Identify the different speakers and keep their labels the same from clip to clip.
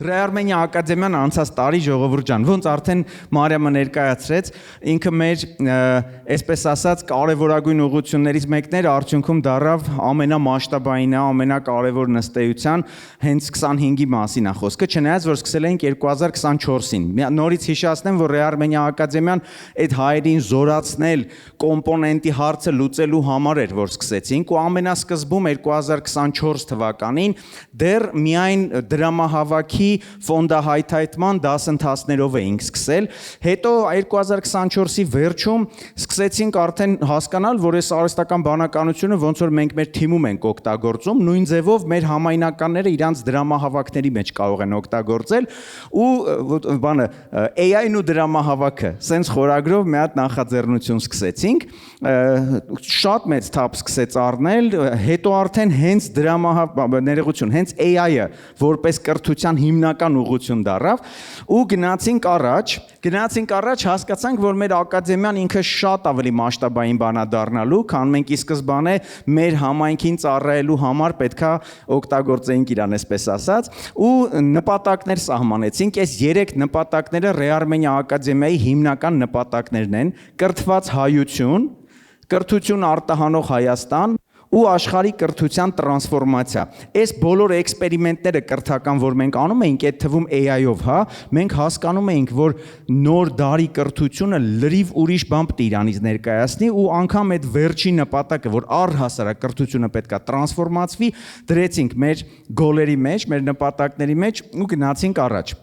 Speaker 1: Ռեարմենիա ակադեմիան անցած տարի ժողովուրդ ջան, ոնց արդեն Մարիամը ներկայացրեց, ինքը մեր այսպես ասած կարևորագույն ուղղություններից մեկն էր, արդյունքում դառավ ամենամասշտաբային, ամենակարևոր նստեյության հենց 25-ի մասին է խոսքը, չնայած որ սկսել էինք 2024-ին։ Նորից հիշեցնեմ, որ Ռեարմենիա ակադեմիան այդ հայերին զորացնել կոմպոնենտի հարցը լուծելու համար էր, որ սկսեցինք ու ամենասկզբում 2024 թվականին դեռ միայն դրամահավաքի ֆոնդահայթայթման դասընթացներով էինք սկսել, հետո 2024-ի վերջում սկսեցինք արդեն հասկանալ, որ այս արհեստական բանականությունը ոնց որ մենք մեր թիմում ենք օգտագործում, նույն ձևով մեր համայնականները իրանց դրամահավաքների մեջ կարող են օգտագործել ու AI-ն ու դրամահավաքը, սենց խորագրով մի հատ նախաձեռնություն սկսեցինք, շատ մեծ թափ սկսեց առնել, հետո արդեն հենց ներողություն, հենց AI-ը որպես կրթության հիմնական ուղղություն դառավ ու գնացինք առաջ, հասկացանք, որ մեր ակադեմիան ինքը շատ ավելի մասշտաբային բան է դառնալու, քան մենք ի սկզբանե մեր համայնքին ծառայելու համար պետքա օգտագործեինք իրան, այսպես ասած, ու նպատակներ սահմանեցինք, այս 3 նպատակները Ռեարմենիա ակադեմիայի հիմնական նպատակներն են՝ կրթված հայություն, կրթություն արտահանող Հայաստան ու աշխարհի կրթության տրանսֆորմացիա։ Այս բոլոր էքսպերիմենտները կրթական, որ մենք անում էինք, այդ թվում AI-ով, մենք հասկանում էինք, որ նոր դարի կրթությունը լրիվ ուրիշ բան պետք է իրանից ներկայացնի ու անգամ այդ վերջին նպատակը, որ առհասարակ կրթությունը պետք է տրանսֆորմացվի, դրեցինք մեր գոլերի մեջ, մեր նպատակների մեջ ու գնացինք առաջ։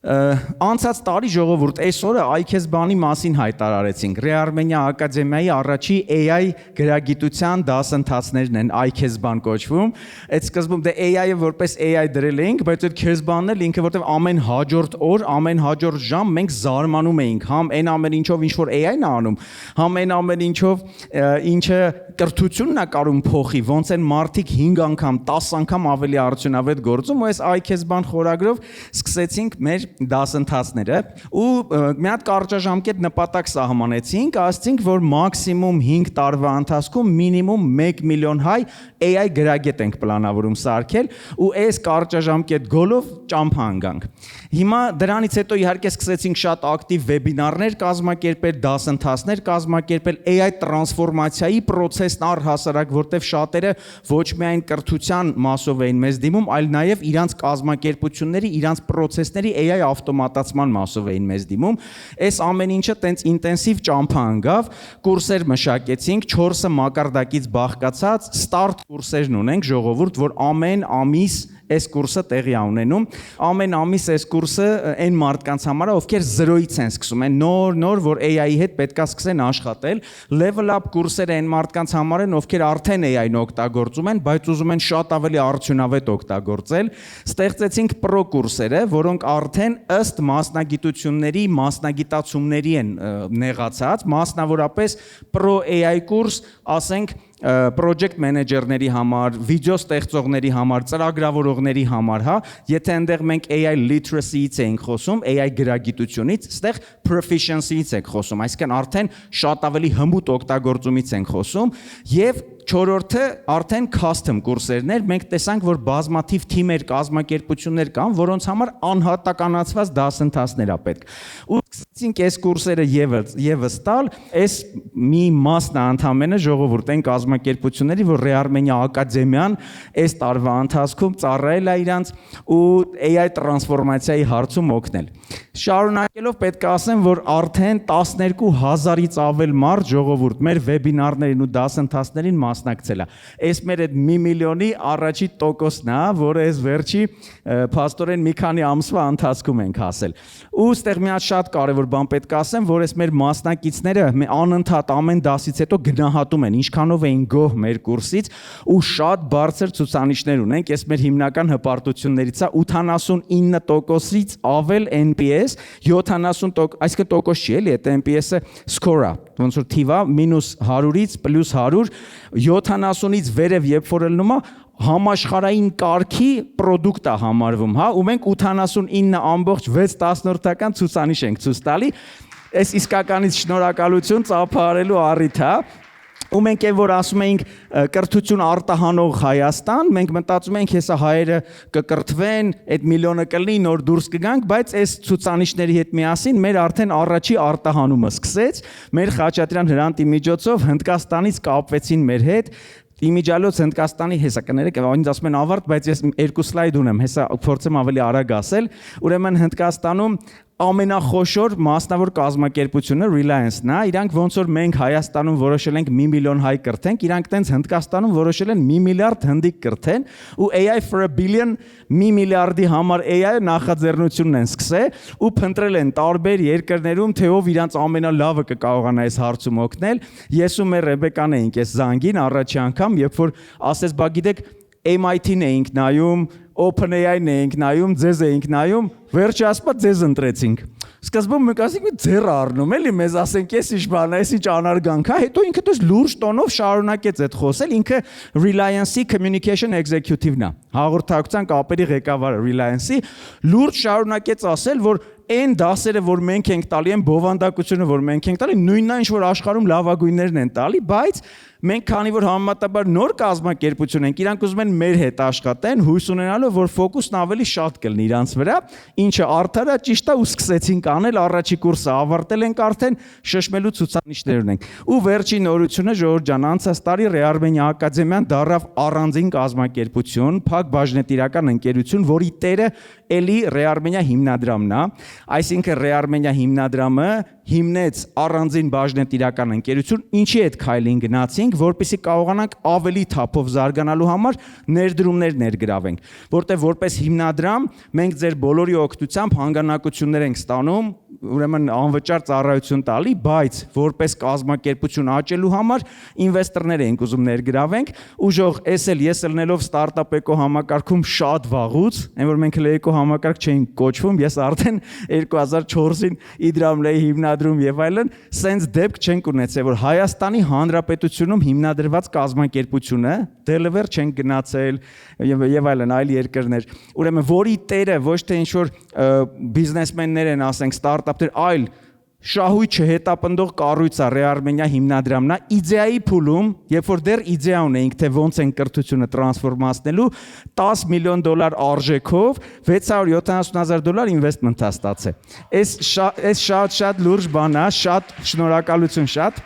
Speaker 1: Անցած տարի ժողովուրդ այսօրը iKESBAN-ի մասին հայտարարեցինք։ Ռեարմենիա ակադեմիայի առաջի AI գրագիտության դասընթացներն են iKESBAN կոչվում։ Այդ սկզբում դե AI-ը որպես AI դրել էինք, բայց այդ KESBAN-ն էլ ինքը որտեվ ամեն հաջորդ օր, ամեն հաջորդ ժամ մենք զարմանում էինք, համ այն ամեն ինչով ինչ որ AI-ն է անում, համ այն ամեն ինչով ինչը կրթությունն է կարում փոխի, ոնց են մարդիկ 5 անգամ, 10 անգամ ավելի արդյունավետ գործում, ու այս iKESBAN խորագրով սկսեցինք մեր դասընթացները ու մի հատ կարճաժամկետ նպատակ սահմանեցինք, ասացինք, որ մաքսիմում 5 տարվա ընթացքում մինիմում 1 միլիոն հայ AI գրագետ ենք պլանավորում սարքել ու այս կարճաժամկետ գոլով ճամփա ընկանք։ Հիմա դրանից հետո իհարկե սկսեցինք շատ ակտիվ վեբինարներ կազմակերպել, դասընթացներ կազմակերպել AI տրանսֆորմացիայի process-ն առհասարակ, որտեղ շատերը ոչ միայն կրթության մասով էին մեզ դիմում, այլ նաև իրանց կազմակերպությունների, իրանց process-ների AI ավտոմատացման մասով էին մեզ դիմում։ Այս ամեն ինչը տենց ինտենսիվ ճամփա ընկավ, կուրսեր մշակեցինք, 4-ը մակարդակից բաղկացած start կուրսերն ունենք, ժողովուրդ, որ ամեն ամիս այս կուրսը տեղի է ունենում, ամեն ամիս այս կուրսը այն մարդկանց համար է, ովքեր 0-ից են սկսում, են նոր, որ AI-ի հետ պետքա սկսեն աշխատել, level up կուրսերը այն մարդկանց համար են, ովքեր արդեն AI-ն օգտագործում են, բայց ուզում են շատ ավելի արդյունավետ օգտագործել, ստեղծեցինք pro կուրսերը, որոնք արդեն ըստ մասնագիտությունների, մասնագիտացումների են նեղացած, մասնավորապես pro AI կուրս, ասենք project manager-ների համար, վիդեո ստեղծողների համար, ծրագրավորողների համար, եթե այնտեղ մենք AI literacy-ից ենք խոսում, AI գրագիտությունից, այստեղ proficiency-ից ենք խոսում, այսինքն արդեն շատ ավելի հմուտ օգտագործումից ենք խոսում եւ 4-րդը արդեն custom կուրսերն էր, մենք տեսանք, որ բազմաթիվ թիմեր, կազմակերպություններ կան, որոնց համար անհատականացված դասընթացներ է պետք։ Ու սկսեցինք այս կուրսերը եւս տալ, այս մի մասն է ընդհանրապես ժողովուրդ են կազմակերպությունների, որ Ռեարմենիա ակադեմիան այս տարվա ընթացքում ծառայել է իրանց ու AI տրանսֆորմացիայի հարցում օգնել։ Շարունակելով պետք է ասեմ, որ արդեն 12000-ից ավել մարդ ժողովուրդ մեր վեբինարներին ու դասընթացներին մասնակցել է։ Այս մեր այդ 1 միլիոնի առաջի տոկոսն է, որը այս վերջի փաստորեն մի քանի ամսվա ընթացքում ենք հասել։ Ու այստեղ մի հատ շատ կարևոր բան պետք է ասեմ, որ այս մեր մասնակիցները անընդհատ ամեն դասից հետո գնահատում են, ինչքանով էին գոհ մեր կուրսից ու շատ բարձր ցուցանիշներ ունենք, այս մեր հիմնական հպարտություններից է 89%-ից ավել NPS, 70%, այսինքն տոկոս չի էլի, այդ NPS-ը score-ը, ոնց որ թիվա -100-ից +100, 70-ից վերև երբ որ ելնում է, համաշխարհային կարգի պրոդուկտ է համարվում, ու մենք 89.6 ցուցանիշ ենք ցույց տալի։ Այս իսկականից շնորհակալություն ծափահարելու առիթ է։ ու մենք այն որ ասում էինք կրթություն արտահանող Հայաստան, մենք մտածում էինք հեսա հայերը կկրթվեն, այդ միլիոնը կլինի, նոր դուրս կգանք, բայց այս ցուցանիշների հետ միասին մեր արդեն առաջի արտահանումը սկսեց, մեր Խաչատրյան Հրանտի միջոցով Հնդկաստանից կապվեցին մեր հետ, իմիջիալոց Հնդկաստանի հեսա կներեք, ինձ ասում են ավարտ, բայց ես 2 սլայդ ունեմ, հեսա փորձեմ ավելի արագ ասել, ուրեմն Հնդկաստանում ամենախոշոր մասնավոր կազմակերպությունը Reliance-ն է, իրանք ոնց որ մենք Հայաստանում որոշել ենք 1 միլիոն հայ կրթենք, իրանք տենց Հնդկաստանում որոշել են 1 միլիարդ հնդիկ կրթեն, ու AI for a billion 1 միլիարդի համար AI նախաձեռնությունն են սկսել ու փնտրել են տարբեր երկրներում, թե ով իրանց ամենալավը կկարողանա այս հարցում օգնել։ Ես ու մեր Ռեբեկան էինք այս զանգին առաջի անգամ, երբ որ ասես բա գիտեք MIT-ն էինք նայում, OpenAI-ն էինք նայում, ձեզ էինք նայում, վերջի ասպա ձեզ ընտրեցինք։ Սկզբում մենք ասենք ձեռ առնում էլի, մեզ ասենք էս ինչ բան է, էս ինչ անարգանք է, հետո ինքը դες լուրջ տոնով շարունակեց այդ խոսել, ինքը Reliance-ի Communication Executive-ն է, հաղորդակցության կապերի ղեկավարը Reliance-ի, լուրջ շարունակեց ասել, որ այն դասերը, որ մենք ենք տալի, այն բովանդակությունը, որ մենք ենք տալի, նույնն է, ինչ որ աշխարհում լավագույններն են տալի, բայց մենք քանի որ համեմատաբար նոր կազմակերպություն ենք, իրանք ուզում են մեր հետ աշխատեն, հույս ունենալով, որ ֆոկուսն ավելի շատ կլինի իրանց վրա, ինչը արդար է, ճիշտ է, ու սկսեցինք անել, առաջի կուրսը ավարտել ենք արդեն, շշմելու ցուցանիշներ ունենք։ Ու վերջին նորությունը Ժողովուրդ ջան, անցած տարի Ռեարմենիա ակադեմիան դառավ առանձին կազմակերպություն, փակ բաժնետիրական ընկերություն, որի տերը էլի Ռեարմենիա հիմնադրամն է, այսինքն Ռեարմենիա հիմնադրամը հիմնեց առանձին բաժնետիրական ընկերություն, ինչի այդ քայլին գնացինք, որպեսզի կարողանանք ավելի թափով զարգանալու համար ներդրումներ ներգրավենք, որտեղ որպես հիմնադրամ մենք ձեր բոլորի օգնությամբ հանգանակություններ ենք ստանում, ուրեմն անվճար ծառայություն տալի, բայց որպես կազմակերպություն աճելու համար ինվեստորներ ենք ուզում ներգրավենք, ուժող ես էլ ելնելով ստարտափ էկո համակարգում շատ վաղուց, այն որ մենք էկո համակարգ չէինք կոչվում, ես արդեն 2004-ին Իդրամլեի հիմնադրում եւ այլն, սենց դեպք չենք ունեցել, որ Հայաստանի Հանրապետությունում հիմնադրված կազմակերպությունը Delaware չենք գնացել եւ այլն այլ երկրներ, ուրեմն որի տերը ոչ թե ինչ որ բիզնեսմեններ են, ասենք ստարտափներ, այլ շահույթ չհետապնդող կառույց է Ռեարմենիա հիմնադրամն է, իդեայի փուլում, երբ որ դեռ իդեա ունեինք, թե ոնց են կրթությունը տրանսֆորմացնելու, $10 միլիոն արժեքով $670,000 ինվեստմենտ է ստացել։ Այս շատ լուրջ բան է, շատ շնորհակալություն շատ։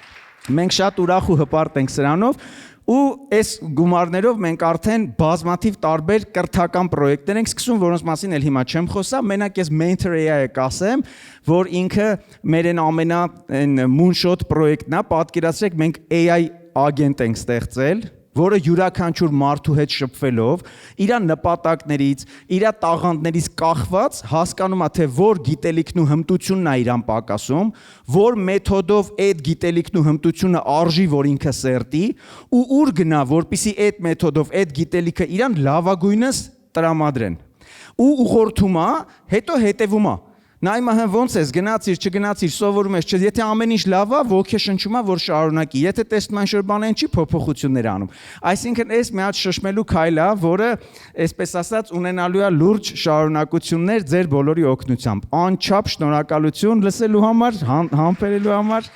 Speaker 1: Մենք շատ ուրախ ու հպարտ ենք սրանով։ Ու այս գումարներով մենք արդեն բազմաթիվ տարբեր կրթական պրոյեկտներ ենք սկսում, որոնց մասին էլ հիմա չեմ խոսա, մենակ ես Mentor AI-ը կասեմ, որ ինքը մեր այն moonshot պրոյեկտն է, պատկերացրեք մենք AI agent ենք ստեղծել, որը յուրաքանչյուր մարդու հետ շփվելով, իր նպատակներից, իր տաղանդներից կախված հասկանում է, թե որ գիտելիքն ու հմտությունն է իրան պակասում, որ մեթոդով այդ գիտելիքն ու հմտությունը արժի, որ ինքը սերտի, ու ուր գնա, որպեսզի այդ մեթոդով այդ գիտելիքը իրան լավագույնս տրամադրեն։ Ու ուղղորդում է, հետո հետևում է։ Նայում է ոնց ես, գնացիր, չգնացիր, սովորում ես, եթե ամեն ինչ լավ է, ոգեշնչում է, որ շարունակի, եթե տեսնում են շոր բան են չի փոփոխություններ անում։ Այսինքն այս մի հատ շշմելու քայլ է, որը, այսպես ասած, ունենալու է լուրջ շարունակություններ ձեր բոլորի օգնությամբ։ Անչափ շնորհակալություն լսելու համար, համբերելու համար։